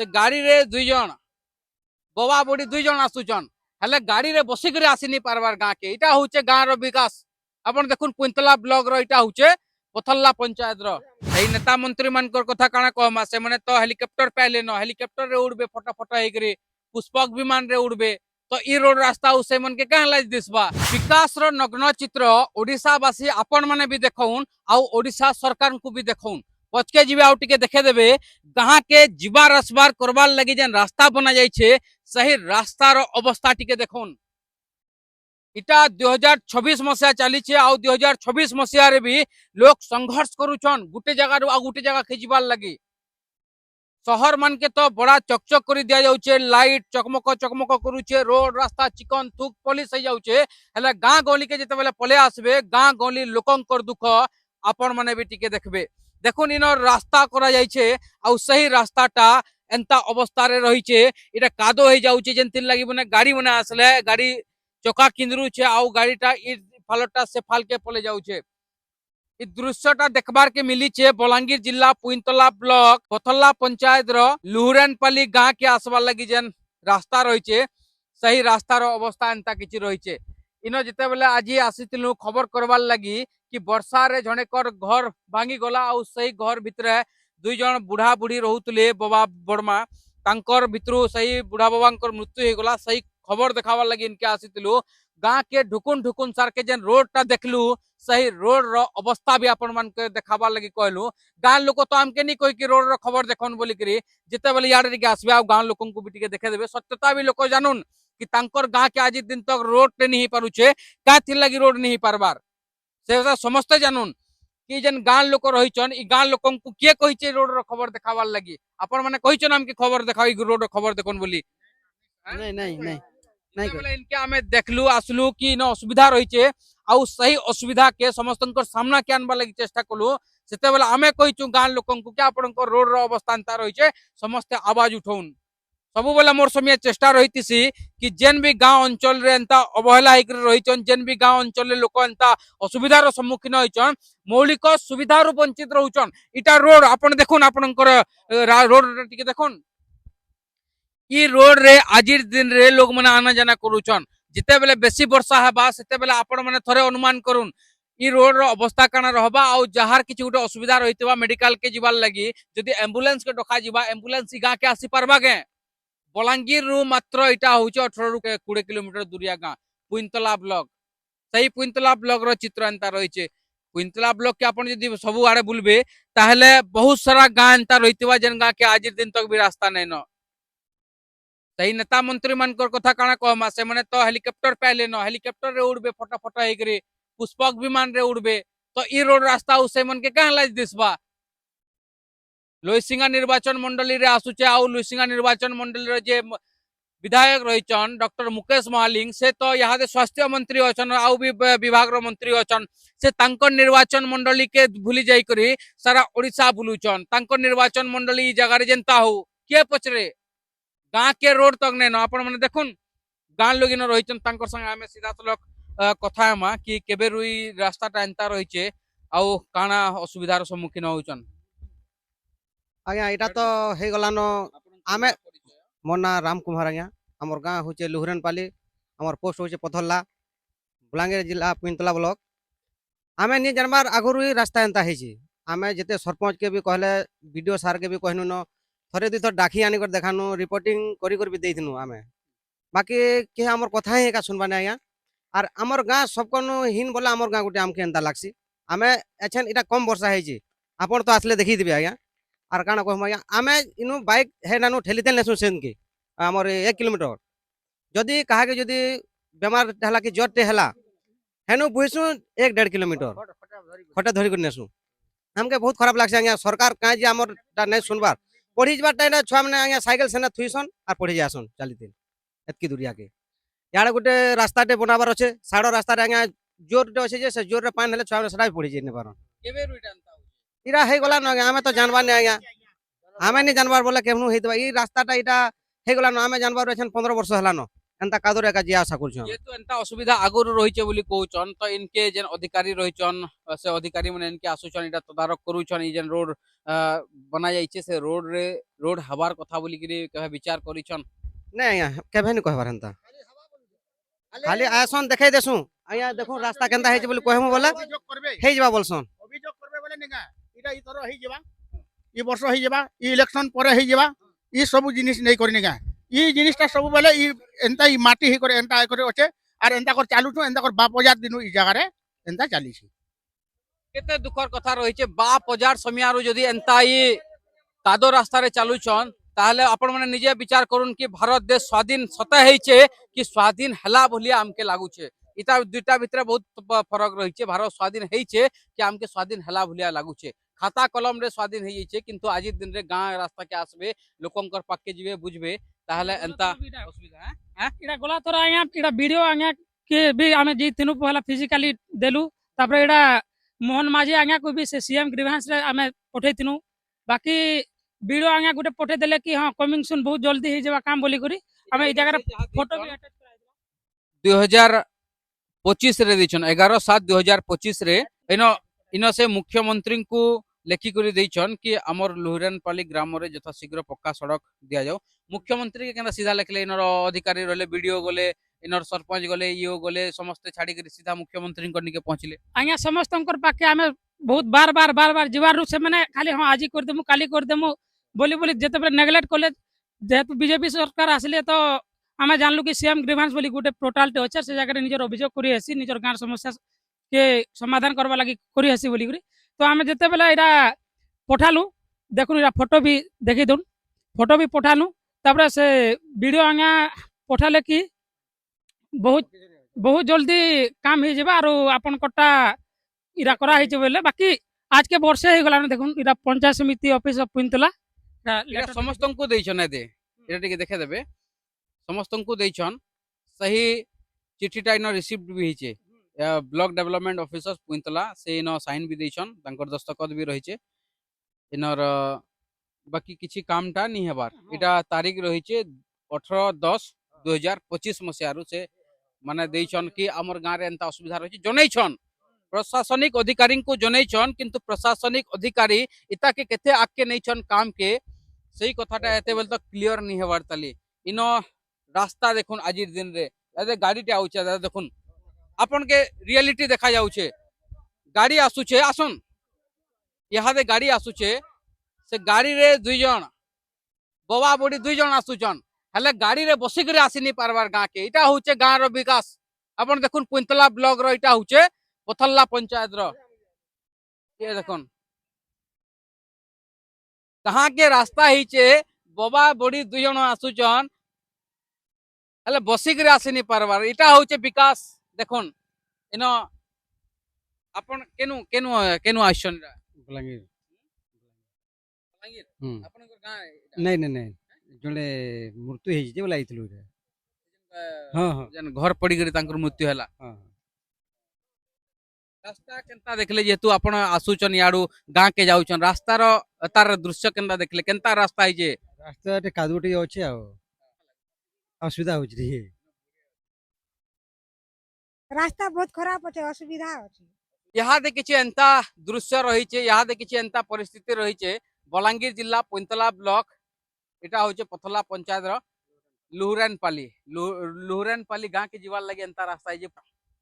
से गाड़ी रे दुई जन बवा बुढ़ी दुई जन आसुचन हेले गाड़ी रे बसिक आसी नहीं पारबार गाँ के इटा हूँ गाँ रो विकास अपन देखुन पुंतला ब्लॉक रो इटा हूँ पथल्ला पंचायत रो यही नेता मंत्री मान कथा काना कहमा से माने तो हेलिकॉप्टर पाइले न हेलिकॉप्टर रे उड़बे फटाफट हेकरी पुष्पक विमान रे उड़बे तो ई रोड रास्ता उसे मन के कहाँ लाज दिसबा विकास रो नग्न चित्र ओडिशा वासी आपण माने भी देखौन आउ ओडिशा सरकार को भी देखौन पचके जीवे आउ टिके देखे देबे कहाँ के जीवार रसबार करबार लगी जेन रास्ता बना जाय छे सही रास्ता रो अवस्था टिके देखौन इटा 2026 मसीहा चली आउ 2026 मसीहा रे भी लोग संघर्ष करुछन गुटे जगह रु आ गुटे जगह खिजबार लगी शहर मान के तो बड़ा चकचक कर दिया जाउछे लाइट चकमक चकमक करुछे रोड रास्ता चिकन थुक पुलिस हो जाउछे हेले गाँ गली के जते बेले पले आसबे गाँ गली लोकंकर दुख आपण माने भी टिके देखबे देखुन इन रास्ता करा जाइछे आउ सही रास्ताटा एंता अवस्था रे रहिछे इटा कादो हो जाउछे जेंतिन लागि माने गाड़ी माने आसले गाड़ी चका किंदरुछे आउ गाड़ीटा इ फालटा से फाल के पले जाउछे इ दृश्यटा देखबार के मिली छे बलांगीर जिला पुइंतला ब्लॉक पथल्ला पंचायत रो लुहुरेनपाली गाँ के आसबार लगी जेन रास्ता रही सही रास्तार अवस्था एंता किछि रही इन जिते बेले आज आसीलु खबर करवार लगी कि वर्षा रे जणेकर घर भांगी गला आउ सही घर भितरे दुई जन बुढ़ा बुढ़ी रोहुतले बाबा बड़मा तांकर भितरु सही बुढ़ा बाबांकर मृत्यु हो गला सही खबर देखावार लगी इनके आसीलु गाँ के ढुकुन ढुकुन सार के जेन रोडटा देखलु सही रोड रो अवस्था भी आपण मान के देखाबार लगी कहलु गाँ लोक तो आमके नहीं कहि कि रोड रो खबर देखन बोली करी जिते बेले यार के आसबे आ गाँ लोकन को भी टिके देखे देबे सत्यता भी लोक जानून कि तांकर गाँ के आज दिन तक रोड टे नहीं पारुछे का थिर लगी रोड नहीं पारबार से समस्ते जानून कि जेन गाँ लोक रहिछन इ गाँ लोकन को के कहिचे रोड रो खबर देखाबार लगी आपण माने कहिछन हमके खबर देखाओ इ रोड रो खबर देखन बोली नहीं नहीं नहीं नहीं बोले इनके आमे देखलु आसलु कि इन असुविधा रही आउ सही असुविधा के समस्त सामना के आनबार लगी चेष्टा कलु सेते बेले आमे कहिचु गाँ लोकन को क्या आपण रोड रो अवस्था एंता रही समस्ते आवाज उठाउन सब बेले मोर समय चेष्टा रही कि जेन भी गाँव अंचल रे एंता अवहेला होकर रही जेन भी गाँव अंचल रे लोक एंता असुविधार सम्मुखीन होइछन मौलिक सुविधार वंचित रहउछन इटा रोड आपण देखुन आपणकर रोड टिके देखुन इ रोड रे आजिर दिन रे लोग माने आना जाना करूछन जिते बेले बेसी वर्षा हेबा सेते बेले आपण माने थरे अनुमान करून इ रोड रो अवस्था काना रहबा आउ जहार किछि गुटे असुविधा रहितबा मेडिकल के जिबार लगी जदि एम्बुलेंस के डका जिबा एम्बुलेंस इ गाँ के आसी पारबा गे बलांगीर रु मात्र इटा होउछ 18 रु 20 किलोमीटर दूरिया गाँ पुइंतला ब्लॉक सही पुइंतला ब्लॉक रो चित्र एंता रहिछे पुइंतला ब्लॉक के आपण जदि सबु आड़े बुलबे ताहले बहुत सारा गाँ एंता रहितबा जेन गाँ के आजिर दिन तक भी रास्ता नै न सही नेता मंत्री मान कथा काना कहमा से माने तो हेलिकॉप्टर पाइले न हेलिकॉप्टर रे उड़बे फटाफट हेकरी पुष्पक विमान रे उड़बे तो ई रोड रास्ता उसे मन के कहाँ लाज दिसबा लोईसिंगा निर्वाचन मंडली रे आसुचे आउ लोईसिंगा निर्वाचन मंडली रे जे विधायक रहिचन डॉक्टर मुकेश महालिंग से तो यहाँ दे स्वास्थ्य मंत्री अछन आउ भी विभाग रो मंत्री अछन से तांकर निर्वाचन मंडली के भूली जाई करी सारा ओडिशा बुलुचन तांकर निर्वाचन मंडली जगह रे जेंता हो के पचरे गाँ के रोड तक नहीं आपण माने देखुन गाँ लोग इन रहिचन तांकर संग आमे सीधा सलख कथा हेमा कि केबे रुई रास्ताटा एंता रहिचे आउ काना असुविधार सम्मुखीन होउचन आज्ञा एटा तो हे गलानो आमे मोर ना राम कुमार आज्ञा हमर गाँ होचे लुहुरेनपाली हमर पोस्ट होचे पथल्ला बलांगीर जिला पुइंतला ब्लॉक आमे नि जानबार आगुरु ही रास्ता एंता हेची आमे जेते सरपंच के भी कहले वीडियो सार के भी कहनु न थरे दी थर डाकी आनी कर देखानु रिपोर्टिंग करी कर भी देइथनु आमे बाकी के हमर कथा ही का सुनबा नै आज्ञा आर हमर गाँ सबकनु हिन बोला हमर गाँ गुटे आमके एंता लागसी आमे एछन इटा कम वर्षा हेची आपण तो आसले देखि दिबे आज्ञा आर काना कहम आज्ञा आमे इनु बाइक हे नानु ठेलितेल नेसु सेन के हमर 1 किलोमीटर जदि कहा के जदि बेमार हला कि जरटे हला हेनु बुइसु 1.5 किलोमीटर खटे धरि कर नेसु हमके बहुत खराब लागसे आज्ञा सरकार काहे जे हमर ता नै सुनबार पढ़ी जबार टाइम छुआ मैंने आज्ञा साइकेल सेना थुईसन और पढ़ी जासन चलते एतकी दूरिया के यार गोटे रास्ताटे बनाबार अच्छे साड़ रास्ता आज्ञा जोरटे अच्छे जे से जोर पानी हेले छुआ मैंने सेटा भी पढ़ी जाई नै पारन केबे रुइटा एंता इरा हे गला न आज्ञा हमें तो जानबार नै आज्ञा हमें नहीं जानबार बोले केमनु हेतबा ई रास्ताटा इटा हे गला न हमें जानबार एछन 15 वर्ष हला न एंता कादरे का जिया आशा करछु ये तो एंता असुविधा आगुर रहिचे बोली कहउचन तो इनके जेन अधिकारी रहिचन से अधिकारी माने इनके आसुचन इटा तदारक करूचन ई जेन रोड ବନା ଯାଇଛେ ସେ ରୋଡ ହବାର କଥା ବୋଲିକିରି କେବେ ବିଚାର କରିଛନ୍? ନାଇଁ ଆଜ୍ଞା କେବେ ନି କହିବାର ହେନ୍ତା ଖାଲି ଆସନ୍ ଦେଖେଇ ଦେସୁଁ ଆଜ୍ଞା ଦେଖୁନ୍ ରାସ୍ତା କେନ୍ତା ହେଇଛି ବୋଲି କହିମୁ ବୋଲେ ଅଭିଯୋଗ করবে ହେଇଯିବା ବୋଲସନ୍। অভিযোগ করবে বলে নিগা এটা ইতর হইଯିবা ই বর্ষ হইଯିবা ই ইলেকশন পরে হইଯିবা ই সবু জিনিস নেই করে নিগা ই জিনিসটা সবু বেলে ই এন্তা ই মাটি হি করে এন্তা করে অছে আর এন্তা করে চালুছু এন্তা করে বাপ হাজার দিনু ই জায়গারে এন্তা চালিছি କେତେ ଦୁଃଖର କଥା ରହିଛି ବାପ ବଜାର ସମିଆରୁ ଯଦି ଏନ୍ତା ଇ କାଦୋ ରାସ୍ତାରେ ଚାଲୁଛନ୍ ତାହେଲେ ଆପଣ ମାନେ ନିଜେ ବିଚାର କରୁନ୍ କି ଭାରତ ଦେଶ ସ୍ୱାଧୀନ ସତ ହେଇଛେ କି ସ୍ୱାଧୀନ ହେଲା ଭଳିଆ ଆମକେ ଲାଗୁଛେ। ଇଟା ଦୁଇଟା ଭିତରେ ବହୁତ ଫରକ ରହିଛି। ଭାରତ ସ୍ୱାଧୀନ ହେଇଛେ କି ଆମକେ ସ୍ୱାଧୀନ ହେଲା ଭଳିଆ ଲାଗୁଛେ। ଖାତା କଲମରେ ସ୍ୱାଧୀନ ହେଇଯାଇଛେ କିନ୍ତୁ ଆଜି ଦିନରେ ଗାଁ ରାସ୍ତାକେ ଆସିବେ ଲୋକଙ୍କର ପାଖକେ ଯିବେ ବୁଝବେ ତାହେଲେ ଏନ୍ତା ଅସୁବିଧା इटा गला थोड़ा आया इटा वीडियो आया के भी आमे जी तीनों पहला फिजिकली देलु तापर इटा मोहन माझी आया को भी से सीएम ग्रीवेंस रे आमे पठे तिनु बाकी वीडियो आया गुटे पठे देले कि हां कमिंग सुन बहुत जल्दी हो जावा काम बोली करी आमे ई जगह फोटो भी अटैच कराई 2025 रे ଦେଇଛନ୍ 11/7/2025 रे इनो से मुख्यमंत्री को लेखिकरी ଦେଇଛନ୍ कि हमर लुहरनपाली ग्राम रे यथा शीघ्र पक्का सड़क दिया जाओ। मुख्यमंत्री के केना सीधा लेखले इनर अधिकारी रहले वीडियो गले इनर सरपंच गले ईओ गले समस्त छाड़ी कर सीधा मुख्यमंत्री को निके पहुंचले। आया समस्तंकर पाके आमे बहुत बार जीवार रु से माने खाली हां आज कर देमु काली कर देमु बोली बोली जेते बेले नेग्लेक्ट करले जेहेतु बीजेपी सरकार आसले तो आमे जानलु कि सीएम ग्रीवेंस बोली गुटे पोर्टाल टे अछि से जगह निजर अभियोग करी आसी निजर गांर समस्या के समाधान करबा लागि करी आसी बोली करी तो आमे जेते बेले एरा पठालु देखुन एरा फोटो भी देखि दउन फोटो भी पठालु तापर से वीडियो आया पठाले कि बहुत बहुत जल्दी काम हो जाबा आरो आपन कटा इरा करा हिचे बोले बाकी आज के वर्षे हो गला देखुन इरा पंचायत समिति ऑफिस ऑफ पुंतला एटा समस्त को ଦେଇଛନ୍ एदे एटा टिके देखे देबे समस्त को ଦେଇଛନ୍ सही चिठीटा इन रिसीव्ड भी हिचे ब्लॉक डेवलपमेंट ऑफिसर पुंतला से इन साइन भी ଦେଇଛନ୍ तांकर दस्तखत भी रहिचे इनर बाकी किछि कामटा नहीं हेबार इटा तारीख रहिचे 18/10/2025 मसियारु से माने ଦେଇଛନ୍ कि हमर गां रे एंता असुविधा रहिचे जनेइछन प्रशासनिक अधिकारी को जनेइछन किंतु प्रशासनिक अधिकारी इता के केते आके नैछन काम के सही कथाटा एते बेल तो क्लियर नहीं हेबार ताली इनो रास्ता देखुन आजिर दिन रे एदे गाड़ीटे आउचे देखुन आपन के रियलिटी देखा जाउछे गाड़ी आसुछे आसन यहाँ दे गाड़ी आसुछे से गाड़ी रे दुई जन बवा बुढ़ी दुई जन आसुचन हेले गाड़ी रे बसी करे आसी नहीं पारबार गां के इटा होचे गां रो विकास आपन देखुन पुंतला ब्लॉक रो इटा होचे पथल्ला पंचायत रो ये देखुन कहाँ के रास्ता हिचे बवा बुढ़ी दुई जन आसुचन हेले बसी करे आसी नहीं पारबार इटा होचे विकास देखुन इनो आपन केनु केनु केनु आइछन बलांगीर बलांगीर नहीं गां नहीं नहीं जड़े मृत्यु हो बोला हाँ हाँ जन घर पड़ी गरी तांकर मृत्यु हैला हाँ रास्ता केनता देखले जेतु आपण आसुचन याडू गां के जाउचन रास्ता रो तार दृश्य केनता देखले केनता रास्ता है जे रास्ता कादुटी अच्छे असुविधा हो रास्ता बहुत खराब अच्छे असुविधा अच्छे यहाँ दे किछि एंता दृश्य रही छे यहाँ दे किछि एंता परिस्थिति रही छे बलांगीर जिला पुंतला ब्लॉक इटा होचे पथला पंचायत रो लुहुरेनपाली गां के जीवार लगे एंता रास्ता है जे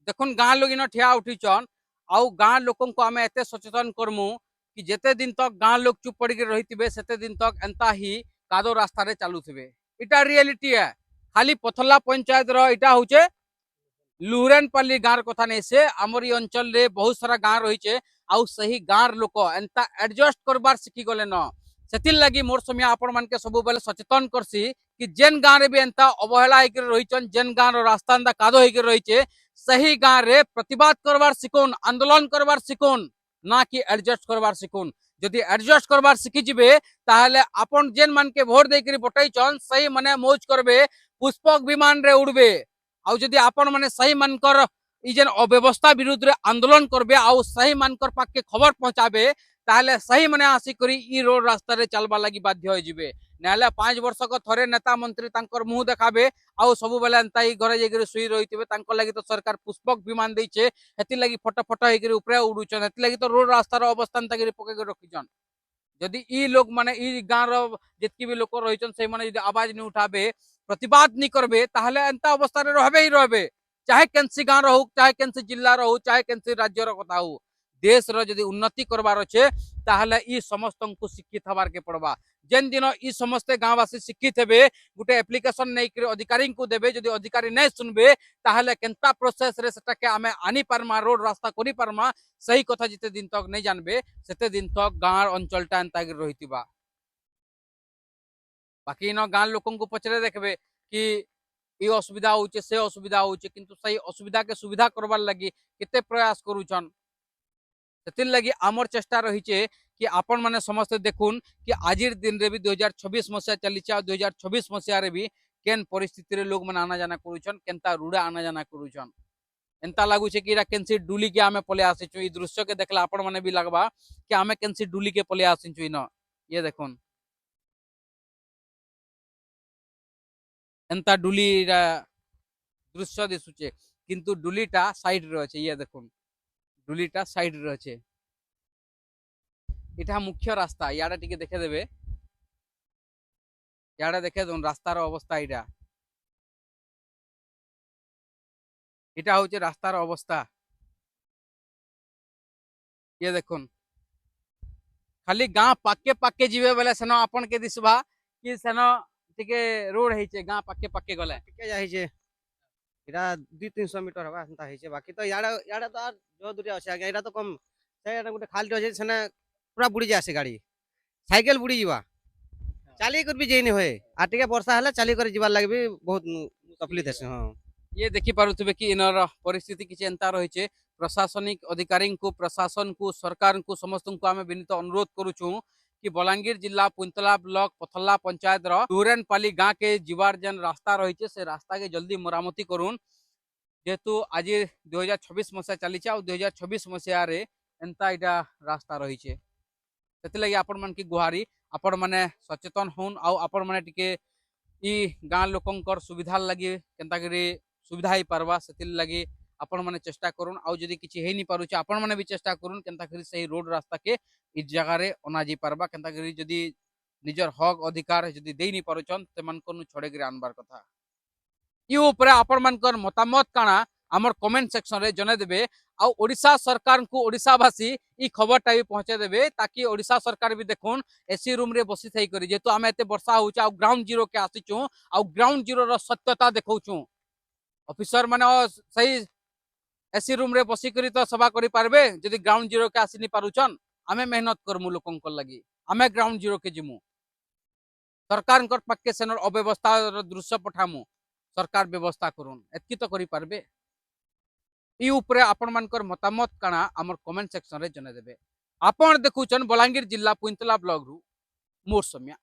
देखुन गां लोग इन ठिया उठीचन आउ गां लोकन को आमे एते सचेतन करमु कि जेते दिन तक गां लोग चुप पड़ी के रहितिबे सेते दिन तक एंता ही कादो रास्ता रे चालुथिबे इटा रियलिटी है खाली पथला पंचायत रो इटा होचे लुहुरेनपाली गाँर कथा नहीं से आमर अंचल रे बहुत सारा गाँ रही है आउ सही गाँर लोक एंता एडजस्ट करबार शिखी गले न सेतिल लगी मोर समय आपण मान के सब बेले सचेतन करसी कि जेन गाँ रे भी एंता अवहेला होकर रही जेन गाँ रो रास्ता एंता कादो होकर रही है सही गाँ रे प्रतिवाद करबार शिखुन आंदोलन करबार शिखुन ना कि एडजस्ट करबार शिखुन जदि एडजस्ट करबार शिखी जिबे ताहले आपण जेन मान के भोट देकरी बटैछन सही मने मौज करबे पुष्पक विमान रे उड़बे आउ जदि आपण माने सही मानकर ई जेन अव्यवस्था विरुद्ध रे आंदोलन करबे आउ सही मानकर पाके खबर पहुंचाबे ताहले सही माने आसी करी ई रोड रास्ता रे चलबा लागि बाध्य होय जिबे नाले 5 वर्ष को थरे नेता मंत्री तांकर मुंह देखाबे आउ सब बेले एंता ई घरे जेकरी सुई रहितिबे तांकर लागि तो सरकार पुष्पक विमान दैछे हेति लागि फटो फटो हेकरी ऊपर उडुचन हेति लागि तो रोड रास्ता रो अवस्था तकरी पके के रखिचन जदि ई लोग माने ई गाँव रो जितकी भी लोक रहिछन से माने यदि आवाज नहीं उठाबे प्रतिवाद नहीं करबे ताहले एंता अवस्था रे रहबे ही रहबे चाहे केनसी गाँव रहू चाहे केनसी जिल्ला रहू चाहे केनसी राज्य रो कथा हो देश रो यदि उन्नति करबार अच्छे ताहले ई समस्त को शिक्षित हबार के पड़बा जेन दिन ई समस्ते गाँववासी शिक्षित हेबे गुटे एप्लिकेशन नहीं कर अधिकारी को देबे जदि अधिकारी नहीं सुनबे ताहले केनता प्रोसेस रे सेटा के आमे आनी पारमा रोड रास्ता करि पारमा सही कथा जिते दिन तक नहीं जानबे सेते दिन तक गाँव अंचलटा एंता गिर रहितिबा बाकी इन गाँ लोकन को पचरे देखबे कि ये असुविधा होचे से असुविधा होचे किंतु सही असुविधा के सुविधा करबार लगी केते प्रयास करूछन सेतिल लगी आमर चेष्टा रहिचे कि आपण माने समस्त देखुन कि आजिर दिन रे भी 2026 मसिया चलीचे और 2026 मसिया रे भी केन परिस्थिति रे लोग माने आना जाना करूछन केनता रूड़ा आना जाना करूछन एंता लागू छे कि केनसी डुली के आमे पले आसीछु ई दृश्य के देखला आपण माने भी लगबा कि आमे केनसी डुली के पले आसीछु न ये देखुन एंता डुली दृश्य दिसुचे किंतु डुलीटा साइड रे अछि ये देखुन डुलीटा साइड रे अछि इटा मुख्य रास्ता याडा टिके देखे देबे याडा देखे दोन रास्तार अवस्था इटा इटा होचे रास्तार अवस्था ये देखुन खाली गाँ पाके पाके जीवे बेले सेनो आपन के दिसबा कि सेनो टिके रोड हेचे गाँ पाके पाके गले टिके जाई छे एटा 200-300 मीटर हवा हंता हेचे बाकी तो याडा याडा तो आर जो दूरिया अछि आगे एटा तो कम से गुटे खाली अछि सेने पूरा बुड़ी जासे गाड़ी साइकिल बुड़ी जीवा चाली कर भी जेनी होए आ टिके वर्षा हले चाली कर जीवार लागि भी बहुत तकलीफ हेसे हां ये देखि पारुथिबे कि इनर परिस्थिति किछि एंता रहिचे प्रशासनिक अधिकारी को प्रशासन को सरकार को समस्त को आमे विनीत अनुरोध करूछु कि बलांगीर जिला पुंतला ब्लॉक पथल्ला पंचायत रो डूरेनपाली गाँ के जीवार जेन रास्ता रहिचे से रास्ता के जल्दी मरामती करून् जेहेतु आज 2026 मसिया चलीचे और 2026 मसिया रे एंता इटा रास्ता रहिचे सेति लगी आपण मन की गुहारी आपण माने सचेतन होन आउ आपण माने टिके ई गाँ लोकंकर सुविधा लगी केनता करी सुविधा ही पारबा सेति लगी आपण माने चेष्टा करून् आउ जदी किछि हेई नि पारुचे आपण माने भी चेष्टा करून् केनता करी सही रोड रास्ता के इ जगह रे ओना जी पारबा केनता करी जदी निजर हक अधिकार जदी देई नि पारुचन तेमन कोनु छोड़े गिर आनबार कथा ई ऊपर आपण मानकर मतामत काना हमर कमेंट सेक्शन रे जने देबे आ ओडिशा सरकार को ओडिशावासी ई खबरटा भी पहुंचे देबे ताकि ओडिशा सरकार भी देखुन एसी रूम रे बसी थई करी जेतु आमे एते वर्षा होउचे आ ग्राउंड जीरो के आसीचु आ ग्राउंड जीरो रो सत्यता देखौचु ऑफिसर माने सही एसी रूम रे बसी करी तो सभा करि पारबे जदी ग्राउंड जीरो के आसी नि पारुचन आमे मेहनत करमु लोकन को लगी आमे ग्राउंड जीरो के जिमु सरकार कर पक्के सेनर अव्यवस्था दृश्य पठामु सरकार व्यवस्था करून् एतकी तो करि पारबे ई ऊपर आपण मानकर मतामत काना हमर कमेंट सेक्शन रे जने देबे आपण देखुचन बलांगीर जिला पुंतला ब्लॉक रु मोर सम्या।